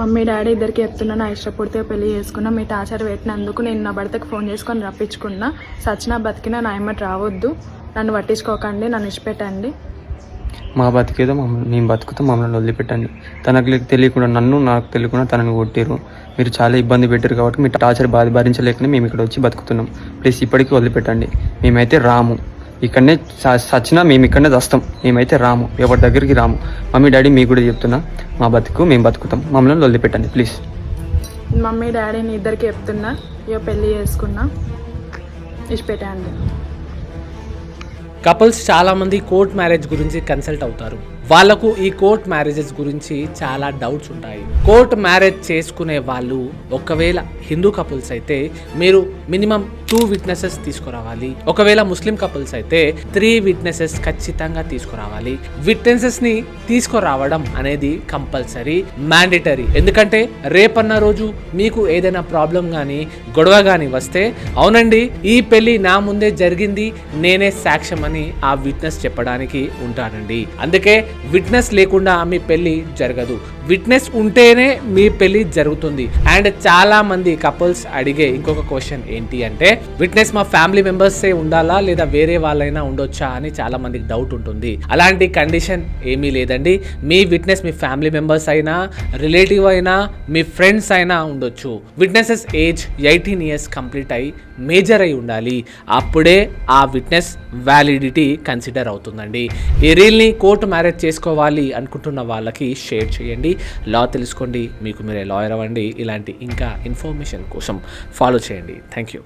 Mummy daddy ఇద్దరికి చెప్తున్నా, నా ఇష్టపూర్తిగా పెళ్లి చేసుకున్నా. మీ టార్చర్ పెట్టినందుకు నేను నా భర్తకు ఫోన్ చేసుకొని రప్పించుకున్నా. సచ్చినా బతికినా నా ఎమ్మటి రావద్దు, నన్ను పట్టించుకోకండి, నన్ను ఇష్టపెట్టండి. మా బతికేదో మేము బతుకుతాం, మమ్మల్ని వదిలిపెట్టండి. తనకు తెలియకుండా నాకు తెలియకుండా తనని కొట్టారు. మీరు చాలా ఇబ్బంది పెట్టారు కాబట్టి మీ టార్చర్ భరించలేకనే మేము ఇక్కడ వచ్చి బతుకుతున్నాం. ప్లీజ్ ఇప్పటికీ వదిలిపెట్టండి. మేమైతే రాము, ఇక్కడనే సచ్చినా మేము ఇక్కడనే వస్తాం. మేమైతే రాము, ఎవరి దగ్గరికి రాము. మమ్మీ డాడీ మీకు కూడా చెప్తున్నా, మా బతుకు మేము బతుకుతాం, మమ్మల్ని వదిలిపెట్టండి ప్లీజ్. మమ్మీ డాడీని ఇద్దరికి చెప్తున్నా, ఇక పెళ్లి చేసుకున్నా, ఇష్టపెట్టండి. కపుల్స్ చాలామంది కోర్ట్ మ్యారేజ్ గురించి కన్సల్ట్ అవుతారు. వాళ్ళకు ఈ కోర్ట్ మ్యారేజెస్ గురించి చాలా డౌట్స్ ఉంటాయి. కోర్ట్ మ్యారేజ్ చేసుకునే వాళ్ళు ఒకవేళ హిందూ కపుల్స్ అయితే మీరు మినిమం 2 విట్నెసెస్ తీసుకురావాలి. ఒకవేళ ముస్లిం కపుల్స్ అయితే 3 విట్నెసెస్ ఖచ్చితంగా తీసుకురావాలి. విట్నెసెస్ని తీసుకురావడం అనేది కంపల్సరీ, మ్యాండేటరీ. ఎందుకంటే రేపన్న రోజు మీకు ఏదైనా ప్రాబ్లం కానీ గొడవ కానీ వస్తే, అవునండి ఈ పెళ్లి నా ముందే జరిగింది, నేనే సాక్ష్యం అని ఆ విట్నెస్ చెప్పడానికి ఉంటానండి. అందుకే విట్నెస్ లేకుండా మీ పెళ్లి జరగదు, విట్నెస్ ఉంటేనే మీ పెళ్లి జరుగుతుంది. అండ్ చాలా మంది కపుల్స్ అడిగే ఇంకొక క్వశ్చన్ ఏంటి అంటే, విట్నెస్ మా ఫ్యామిలీ మెంబర్సే ఉండాలా లేదా వేరే వాళ్ళైనా ఉండొచ్చా అని చాలా మందికి డౌట్ ఉంటుంది. అలాంటి కండిషన్ ఏమీ లేదండి. మీ విట్నెస్ మీ ఫ్యామిలీ మెంబర్స్ అయినా, రిలేటివ్ అయినా, మీ ఫ్రెండ్స్ అయినా ఉండొచ్చు. విట్నెసెస్ ఏజ్ 18 years కంప్లీట్ అయి మేజర్ అయి ఉండాలి. అప్పుడే ఆ విట్నెస్ వ్యాలిడిటీ కన్సిడర్ అవుతుందండి. ఈ రీల్ని కోర్టు మ్యారేజ్ చేసుకోవాలి అనుకుంటున్న వాళ్ళకి షేర్ చేయండి. లా తెలుసుకోండి, మీకు మీరే లాయర్ అవ్వండి. ఇలాంటి ఇంకా ఇన్ఫర్మేషన్ కోసం ఫాలో చేయండి. Thank you.